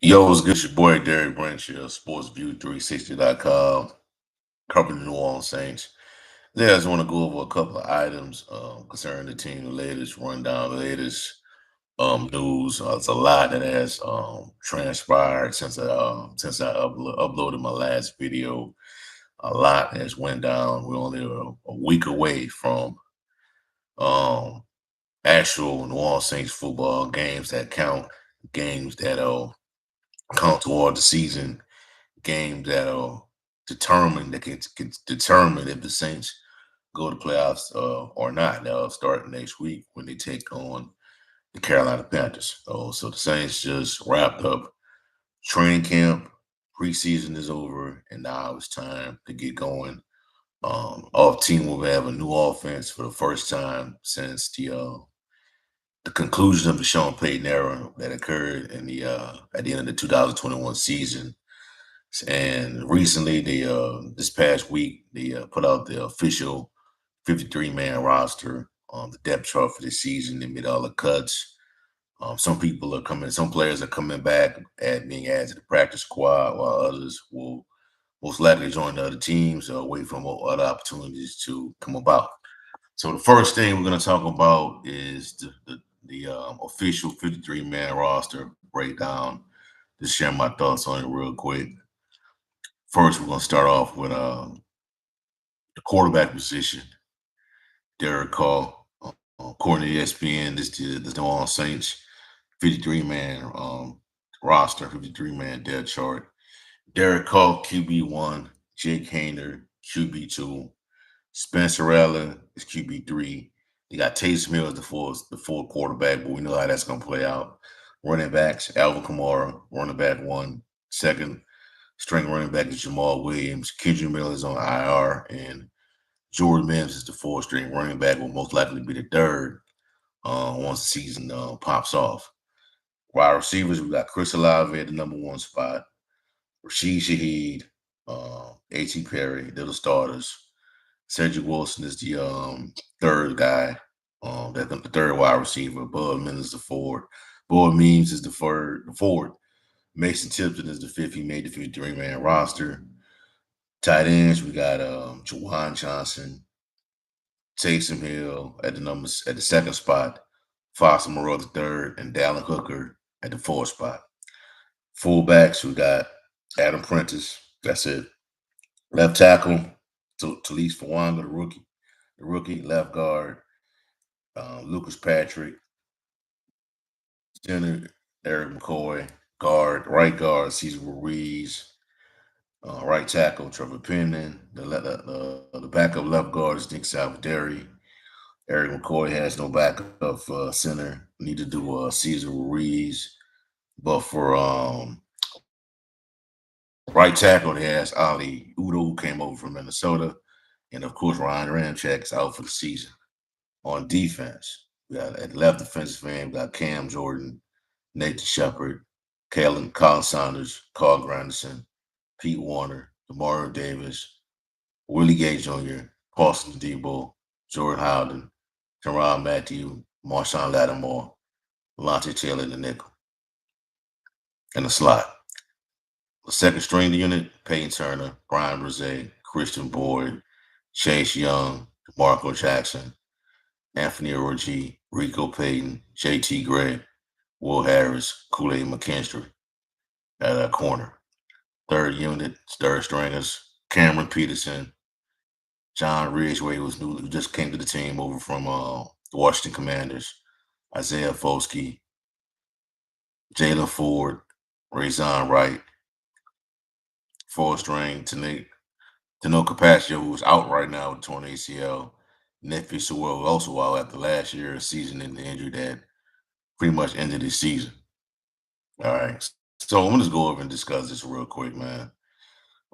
Yo, it's good. It's your boy Derek Branch here, SportsView360.com, covering the New Orleans Saints. Yeah, I just want to go over a couple of items concerning the team, the latest rundown, the latest news. It's a lot that has transpired since I uploaded my last video. A lot has went down. We're only a week away from um, actual New Orleans Saints football games that count, games that'll count toward the season, game that'll can determine if the Saints go to playoffs or not. They'll start next week when they take on the Carolina Panthers. So the Saints just wrapped up training camp. Preseason is over, and now it's time to get going. Our team will have a new offense for the first time since the conclusion of the Sean Payton era that occurred in the at the end of the 2021 season. And recently, this past week, they put out the official 53-man roster on the depth chart for this season. They made all the cuts. Some players are coming back at being added to the practice squad, while others will most likely join the other teams or wait for other opportunities to come about. So the first thing we're going to talk about is the official 53-man roster breakdown. Just share my thoughts on it real quick. First, we're going to start off with the quarterback position. Derek Carr, according to ESPN, this New Orleans Saints 53-man roster, 53-man depth chart. Derek Carr, QB1, Jake Hayner, QB2, Spencer Allen is QB3. They got Taysom Hill as the fourth quarterback, but we know how that's going to play out. Running backs, Alvin Kamara, running back one. Second string running back is Jamal Williams. Kendrick Miller is on IR, and Jordan Mims is the fourth string running back, will most likely be the third once the season pops off. Wide receivers, we got Chris Olave at the number one spot. Rashid Shaheed, A.T. Perry, they're the starters. Cedric Wilson is the third guy, that's the third wide receiver. Bud Miller is the fourth. Bud Means is the fourth. Mason Tipton is the fifth. He made the 53-man roster. Tight ends, we got Jawan Johnson, Taysom Hill at the second spot, Foster Moreau the third, and Dallin Hooker at the fourth spot. Fullbacks, we got Adam Prentice. That's it. Left tackle, Talise Fawanga, the rookie. The rookie left guard, Lucas Patrick. Center, Eric McCoy. Right guard, Cesar Ruiz. Right tackle, Trevor Penman. The backup left guard is Nick Salvaderi. Eric McCoy has no backup center. Need to do Cesar Ruiz. But for right tackle, they has Ali Udo, who came over from Minnesota. And of course, Ryan Ramczyk is out for the season. On defense, we got at left defensive end, we got Cam Jordan, Nathan Shepard, Colin Saunders, Carl Granderson, Pete Warner, Demario Davis, Willie Gay Jr., Paulson Debo, Jordan Howden, Teron Matthew, Marshawn Lattimore, Lante Taylor in the nickel, and the slot. The second string unit, Peyton Turner, Brian Brzee, Christian Boyd, Chase Young, Marco Jackson, Anthony Orji, Rico Payton, JT Gray, Will Harris, Kool-Aid McKinstry at that corner. Third unit, third stringers, Cameron Peterson, John Ridgeway, who just came to the team over from the Washington Commanders, Isaiah Foskey, Jalen Ford, Razon Wright, fourth string, Tano Capaccio, who's out right now with torn ACL. Nephi Sewell also out after last year's season in the injury that pretty much ended his season. All right. So I'm gonna just go over and discuss this real quick, man.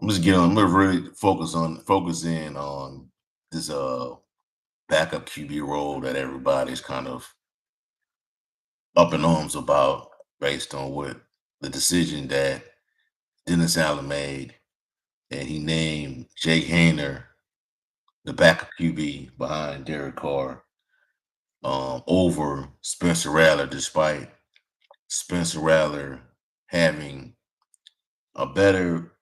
I'm gonna really focus in on this backup QB role that everybody's kind of up in arms about based on what the decision that Dennis Allen made, and he named Jake Hayner the backup QB behind Derek Carr over Spencer Rattler, despite Spencer Rattler having a better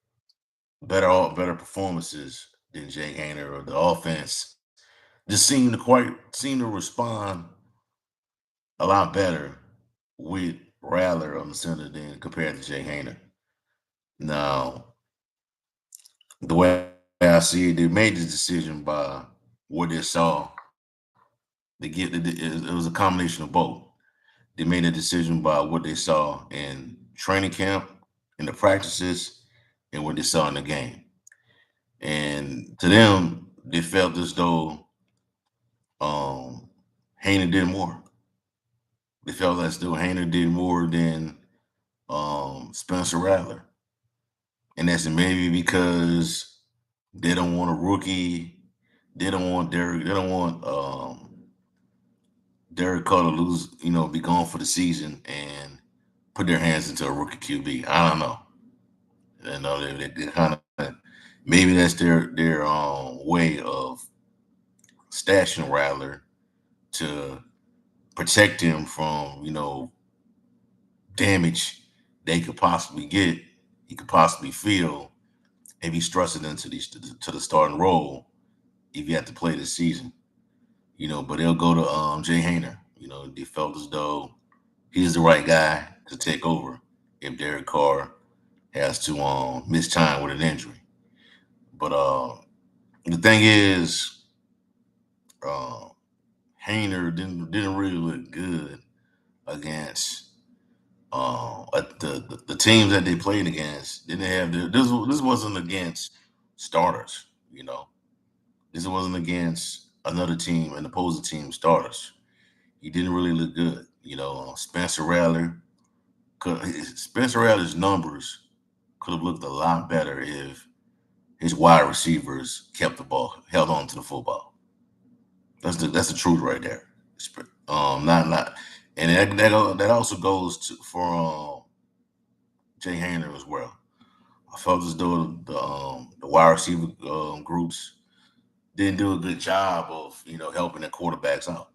performances than Jay Hayner, or the offense just seem to respond a lot better with Rattler on the center than compared to Jay Hayner. Now, the way I see it, they made this decision by what they saw. It was a combination of both. They made a decision by what they saw in training camp, in the practices, and what they saw in the game. And to them, they felt as though um, Hayner did more. They felt as though Hayner did more than Spencer Rattler, and that's maybe because they don't want a rookie. They don't want Derek. They don't want Derek Carr to lose. Be gone for the season and put their hands into a rookie QB. I don't know. They kind of maybe that's their way of stashing Rattler to protect him from damage they could possibly get. He could possibly feel if he's thrusted into the starting role if you have to play this season. But they'll go to Jay Hayner. They felt as though he's the right guy to take over if Derek Carr has to miss time with an injury. But the thing is, uh, Hayner didn't really look good against the teams that they played against. Didn't have this wasn't against starters. This wasn't against another team, an opposing team starters. He didn't really look good. Spencer Rattler. Spencer Rattler's numbers could have looked a lot better if his wide receivers kept the ball, held on to the football. That's the truth right there. Not, and that also goes for Jay Hayner as well. I felt as though the wide receiver groups didn't do a good job of helping the quarterbacks out.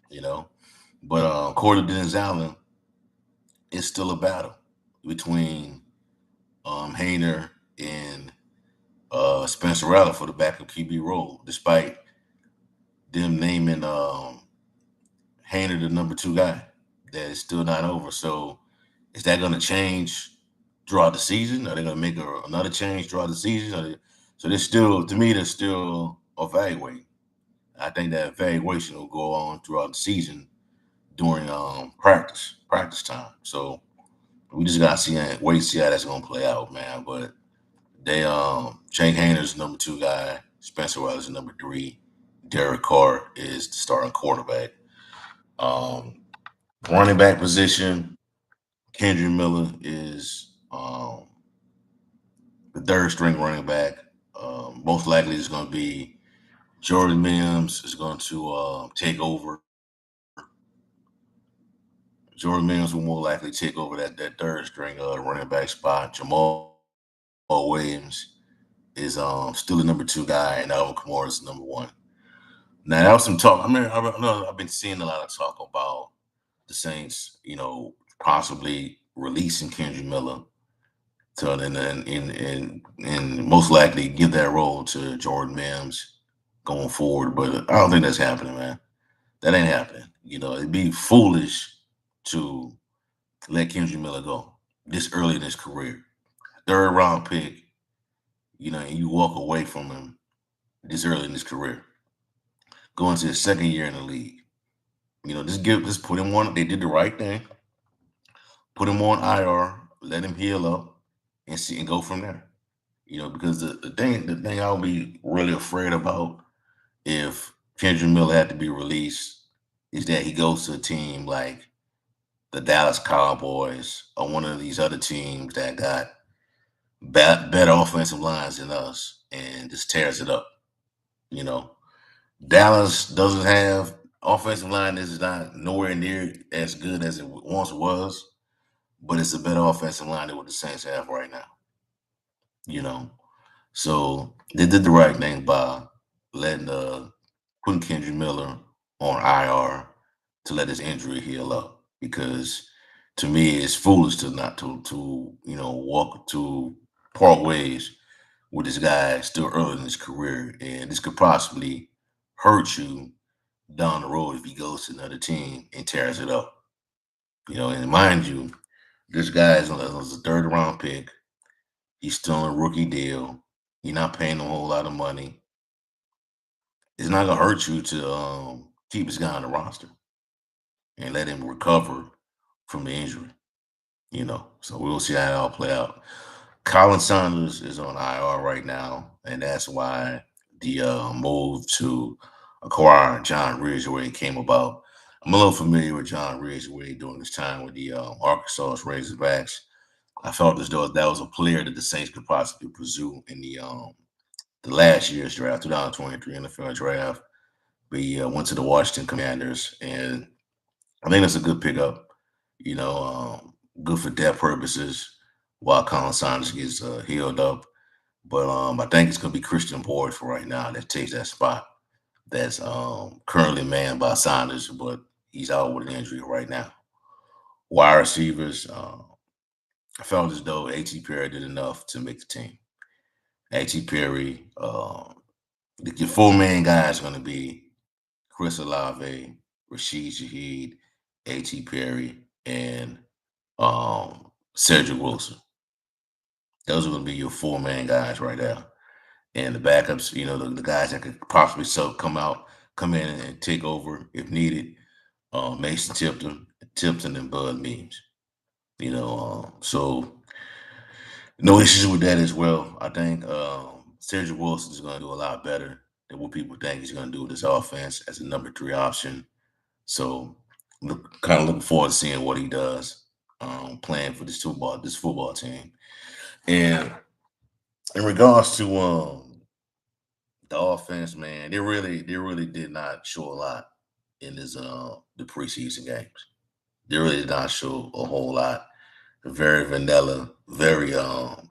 You know, but Corey Dennis Allen is still a battle between Hayner and Spencer Rattler for the backup QB role, despite them naming Hayner the number 2 guy. That is still not over. So is that going to change throughout the season? Are they going to make another change throughout the season? So they're still, to me, they're still evaluating. I think that evaluation will go on throughout the season during practice time. So we just gotta wait to see how that's gonna play out, man. But they Jake Hayner's number 2 guy, Spencer Rattler's number 3, Derek Carr is the starting quarterback. Um, Running back position, Kendrick Miller is the 3rd string running back. Most likely it's going to be Jordan Mims is going to take over. Jordan Mims will more likely take over that 3rd string running back spot. Jamal Williams is still the number 2 guy, and Alvin Kamara is number 1. Now that was some talk. I mean, I've been seeing a lot of talk about the Saints, possibly releasing Kendrick Miller to and most likely give that role to Jordan Mims going forward. But I don't think that's happening, man. That ain't happening. It'd be foolish to let Kendrick Miller go this early in his career. 3rd round pick, and you walk away from him this early in his career, going to his 2nd year in the league. Just put him on. They did the right thing. Put him on IR, let him heal up, and see and go from there. Because the thing I'll be really afraid about if Kendrick Miller had to be released is that he goes to a team like the Dallas Cowboys or one of these other teams that got better offensive lines than us and just tears it up. You know, Dallas doesn't have offensive line. This is not nowhere near as good as it once was, but it's a better offensive line than what the Saints have right now. You know, so they did the right thing by letting putting Kendrick Miller on IR to let his injury heal up because To me, it's foolish to not to walk to part ways with this guy still early in his career, and this could possibly hurt you down the road if he goes to another team and tears it up. And mind you, this guy is a third round pick. He's still on a rookie deal. You're not paying him a whole lot of money. It's not gonna hurt you to keep this guy on the roster and let him recover from the injury. So we'll see how it all play out. Colin Saunders is on IR right now, and that's why the move to acquire John Ridgeway came about. I'm a little familiar with John Ridgeway during his time with the Arkansas Razorbacks. I felt as though that was a player that the Saints could possibly pursue in the last year's draft, 2023 NFL draft. We went to the Washington Commanders, and I think that's a good pickup. Good for depth purposes while Colin Saunders gets healed up. But I think it's going to be Christian Boyd for right now that takes that spot that's currently manned by Saunders, but he's out with an injury right now. Wide receivers, I felt as though A.T. Perry did enough to make the team. A.T. Perry, your four main guys are going to be Chris Olave, Rashid Shaheed, A.T. Perry, and Cedric Wilson. Those are going to be your four main guys right there. And the backups, the guys that could possibly come in and take over if needed. Mason Tipton, and Bud Means. So no issues with that as well. I think Cedric Wilson is going to do a lot better than what people think he's going to do with this offense as a number 3 option. So kind of looking forward to seeing what he does playing for this football team. And in regards to the offense, man, they really did not show a lot in the preseason games. They really did not show a whole lot. Very vanilla, very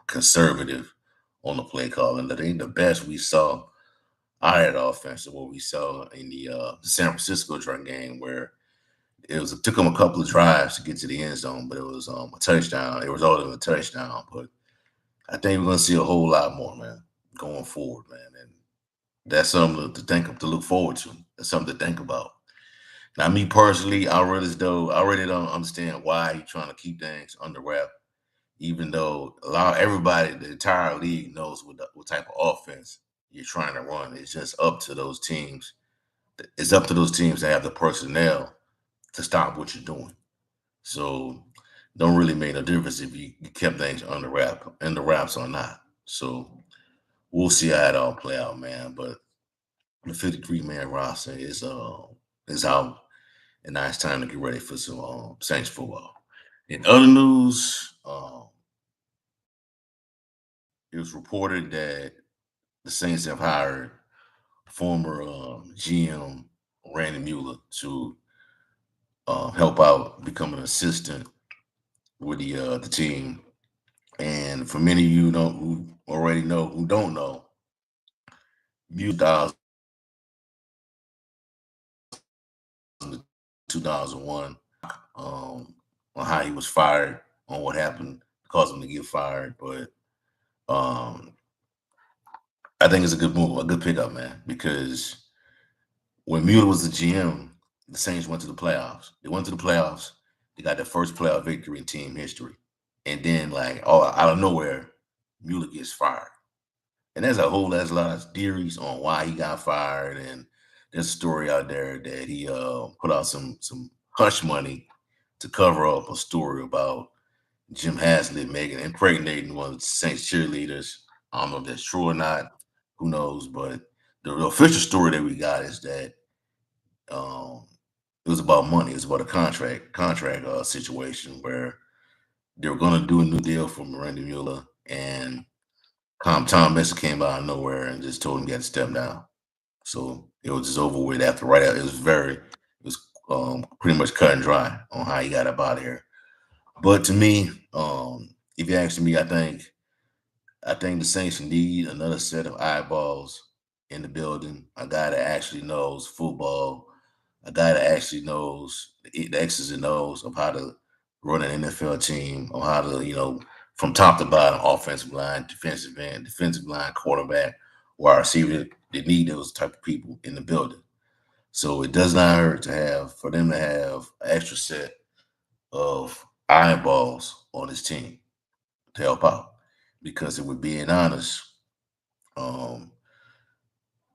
conservative on the play calling. I think the best we saw out of the offense is what we saw in the San Francisco game, where it took them a couple of drives to get to the end zone, but it was a touchdown. It resulted in a touchdown. But I think we're gonna see a whole lot more, man, going forward, man. And that's something to look forward to. That's something to think about. Now, me personally, I really don't understand why he's trying to keep things under wrap, even though everybody, the entire league knows what type of offense you're trying to run. It's just up to those teams. It's up to those teams to have the personnel to stop what you're doing. So don't really make no difference if you kept things under wraps or not. So we'll see how it all play out, man. But the 53-man roster is out, and now it's time to get ready for some Saints football. In other news, it was reported that the Saints have hired former GM Randy Mueller to help out, become an assistant with the team. And for many of you who already know, who don't know, Mueller 2001 on how he was fired, on what happened, caused him to get fired. But I think it's a good move, a good pickup, man, because when Mueller was the GM, the Saints went to the playoffs. They went to the playoffs. They got their first playoff victory in team history. And then, like, out of nowhere, Mueller gets fired. And there's a lot of theories on why he got fired. And there's a story out there that he put out some hush money to cover up a story about Jim Haslett impregnating one of the Saints cheerleaders. I don't know if that's true or not. Who knows? But the official story that we got is that um, it was about money. It was about a contract situation where they were going to do a new deal for Miranda Mueller, and Tom Messer came out of nowhere and just told him he had to step down. So it was just over with after right out. It was pretty much cut and dry on how he got up out of here. But to me, if you ask me, I think the Saints need another set of eyeballs in the building. A guy that actually knows football, a guy that actually knows the X's and O's of how to run an NFL team, on how to, from top to bottom, offensive line, defensive end, defensive line, quarterback, wide receiver. They need those type of people in the building. So it does not hurt to have for them to have an extra set of eyeballs on his team to help out. Because if we're being honest, um,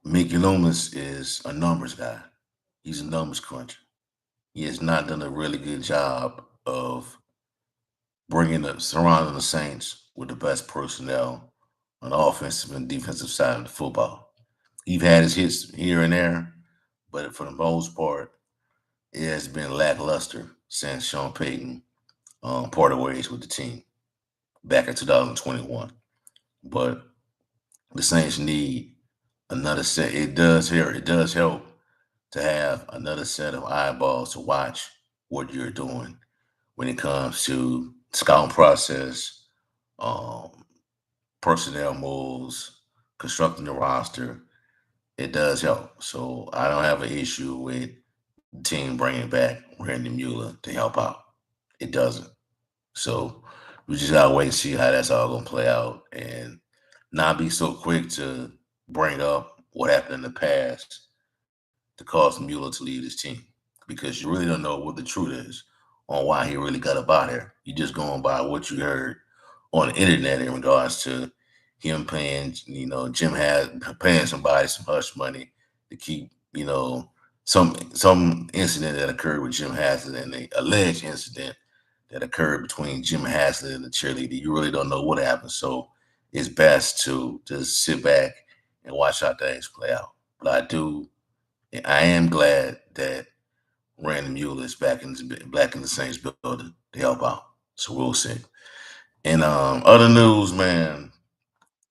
Mickey Loomis is a numbers guy. He's a numbers cruncher. He has not done a really good job of surrounding the Saints with the best personnel on the offensive and defensive side of the football. He's had his hits here and there, but for the most part, it has been lackluster since Sean Payton parted ways with the team back in 2021. But the Saints need another set. It does help to have another set of eyeballs to watch what you're doing when it comes to scouting process, um, personnel moves, constructing the roster. It does help. So I don't have an issue with the team bringing back Randy Mueller to help out. It doesn't. So we just gotta wait and see how that's all gonna play out, and not be so quick to bring up what happened in the past to cause Mueller to leave his team, because you really don't know what the truth is on why he really got up out here. You're just going by what you heard on the internet in regards to him paying, Jim had paying somebody some hush money to keep, some incident that occurred with Jim Haslett, and the alleged incident that occurred between Jim Haslett and the cheerleader. You really don't know what happened. So it's best to just sit back and watch how things play out. But I am glad that Randy Mueller is back in the Saints building to help out. So we'll see. And other news, man,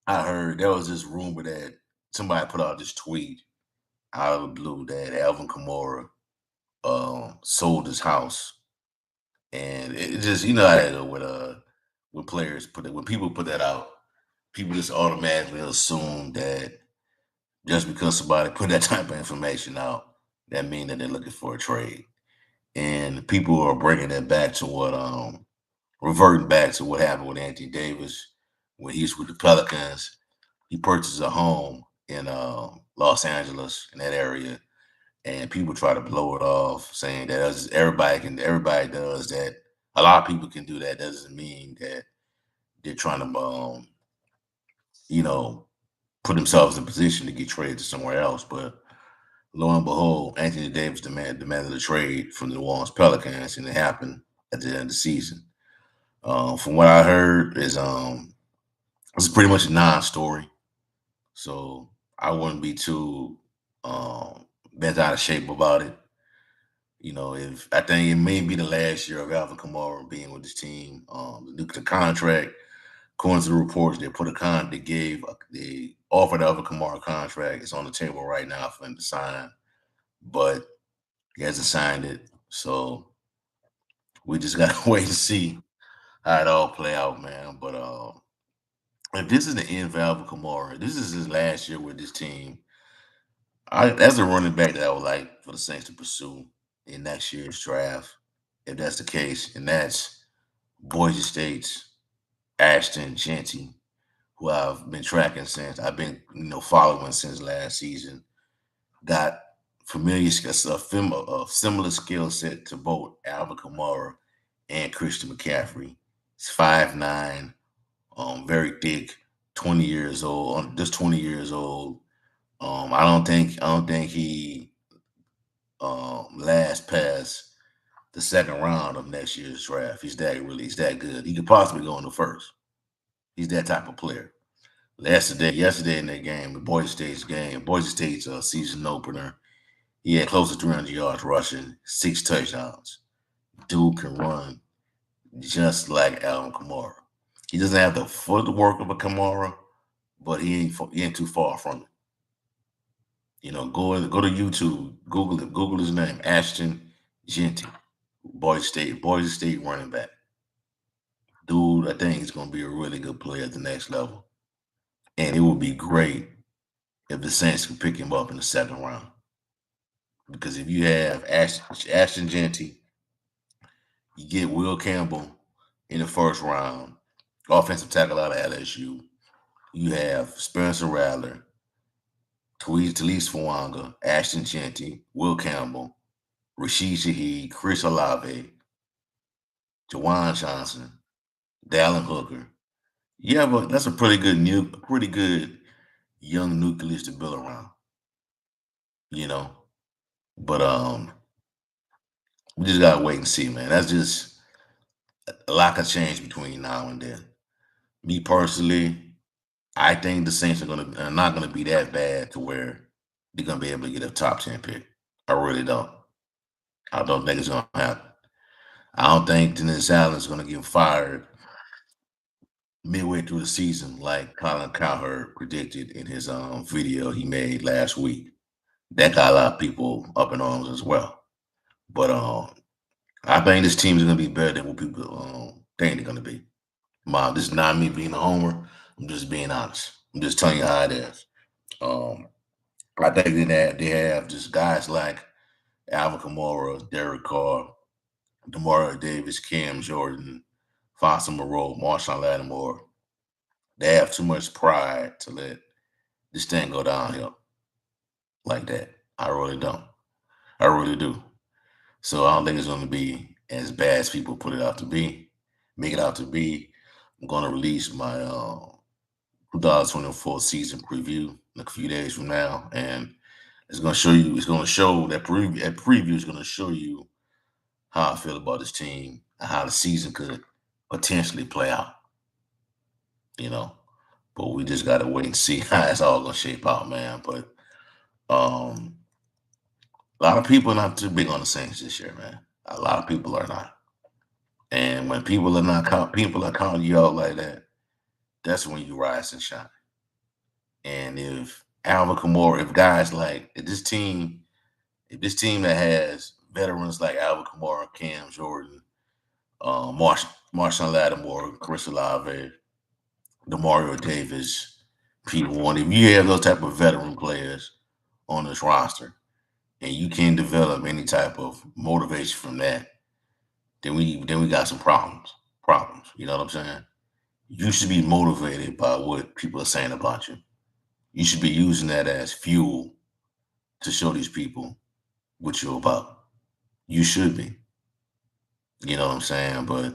I heard there was this rumor that somebody put out this tweet out of the blue that Alvin Kamara sold his house, and it just, how that go with players put it when people put that out, people just automatically assume that just because somebody put that type of information out, that means that they're looking for a trade. And people are bringing that back to reverting back to what happened with Anthony Davis when he's with the Pelicans. He purchased a home in Los Angeles, in that area, and people try to blow it off, saying that everybody does that. A lot of people can do that. Doesn't mean that they're trying to, you know, put themselves in a position to get traded to somewhere else. But lo and behold, Anthony Davis demanded a trade from the New Orleans Pelicans, and it happened at the end of the season. From what I heard, it's pretty much a non-story. So I wouldn't be too bent out of shape about it. If I think it may be the last year of Alvin Kamara being with this team. The contract, according to the reports, they offered Alvin Kamara a contract. It's on the table right now for him to sign, but he hasn't signed it. So we just gotta wait and see how it all play out, man. But if this is the end for Alvin Kamara, this is his last year with this team. That's a running back that I would like for the Saints to pursue in next year's draft, if that's the case, and that's Boise State's Ashton Jeanty, who I've been tracking since I've been, following since last season. Got a similar skill set to both Alvin Kamara and Christian McCaffrey. He's 5'9", very thick, 20 years old, just 20 years old. I don't think he lasts past the second round of next year's draft. He's that good. He could possibly go in the first. He's that type of player. Yesterday in that game, Boise State's season opener, he had close to 300 yards rushing, 6 touchdowns. Dude can run just like Alvin Kamara. He doesn't have the footwork of a Kamara, but he ain't too far from it. Go to YouTube, Google his name, Ashton Jeanty, Boise State running back. Dude, I think he's going to be a really good player at the next level. And it would be great if the Saints can pick him up in the second round. Because if you have Ashton Jeanty You get Will Campbell in the first round, offensive tackle out of LSU. You have Spencer Rattler, Talise Fawanga, Ashton Genty, Will Campbell, Rashid Shaheed, Chris Olave, Jawan Johnson, Dallin Hooker. Yeah, but that's a pretty good young nucleus to build around, you know. But we just gotta wait and see, man. That's just a lot can change between now and then. Me personally, I think the Saints are not gonna be that bad to where they're gonna be able to get a top 10 pick. I really don't. I don't think it's gonna happen. I don't think Dennis Allen's gonna get fired midway through the season like Colin Cowherd predicted in his video he made last week. That got a lot of people up in arms as well. But I think this team is gonna be better than what people think they're gonna be. Mom, this is not me being a homer. I'm just being honest. I'm just telling you how it is. Um, I think that they have just guys like Alvin Kamara, Derek Carr, Demario Davis, Cam Jordan, Fonsa Moreau, Marshawn Lattimore. They have too much pride to let this thing go downhill like that. I really don't. I really do. So I don't think it's going to be as bad as people put it out to be, make it out to be. I'm going to release my 2024 season preview in a few days from now, and it's going to show you. It's going to show that preview. That preview is going to show you how I feel about this team and how the season could potentially play out. You know, but we just got to wait and see how it's all going to shape out, man. But um, a lot of people are not too big on the Saints this year, man. A lot of people are not. And when people are counting you out like that, that's when you rise and shine. And if Alvin Kamara, if guys like if this team that has veterans like Alvin Kamara, Cam Jordan, Marshawn Lattimore, Chris Olave, Demario Davis, Pete Warren, if you have those type of veteran players on this roster, and you can develop any type of motivation from that, then we got some problems. Problems. You know what I'm saying? You should be motivated by what people are saying about you. You should be using that as fuel to show these people what you're about. You should be. You know what I'm saying? But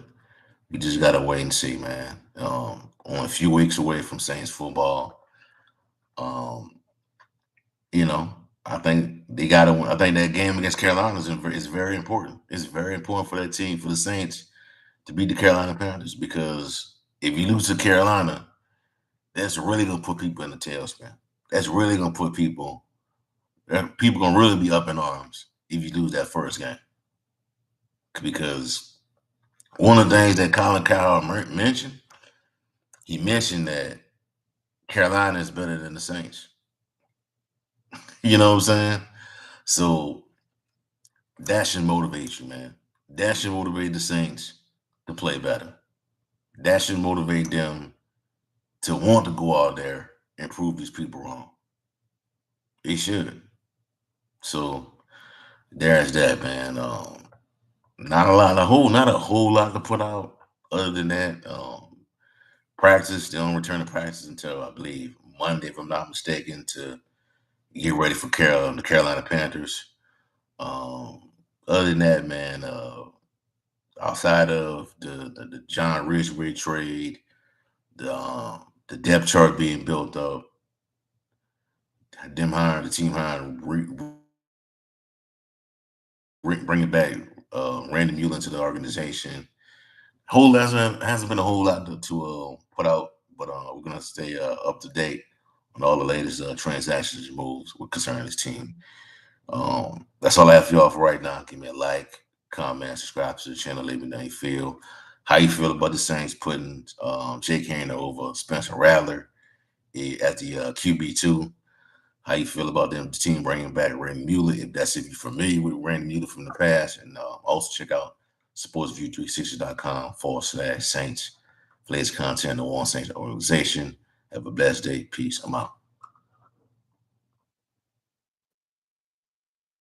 we just gotta wait and see, man. Only a few weeks away from Saints football. Um, you know, I think they gotta win. I think that game against Carolina is very important. It's very important for that team, for the Saints, to beat the Carolina Panthers, because if you lose to Carolina, that's really gonna put people in the tailspin. That's really gonna put people gonna really be up in arms if you lose that first game. Because one of the things that Colin Cowherd mentioned, he mentioned that Carolina is better than the Saints. You know what I'm saying? So that should motivate you, man. That should motivate the Saints to play better. That should motivate them to want to go out there and prove these people wrong. It should. So there's that, man. Not a whole lot to put out other than that. Practice, they don't return to practice until I believe Monday, if I'm not mistaken, to get ready for the Carolina Panthers. Other than that, man, outside of the John Ridgeway trade, the depth chart being built up, the team hiring, bringing back Randy Mueller into the organization. Whole hasn't been a whole lot to put out, but we're gonna stay up to date on all the latest transactions and moves with concerning this team. That's all I have for y'all for right now. Give me a like, comment, subscribe to the channel. Let me know how you feel. How you feel about the Saints putting Jake Hayner over Spencer Rattler at the QB2? How you feel about them, the team bringing back Randy Mueller? If you're familiar with Randy Mueller from the past, and also check out sportsview360.com/Saints. Latest content on the One Saints organization. Have a blessed day. Peace. I'm out.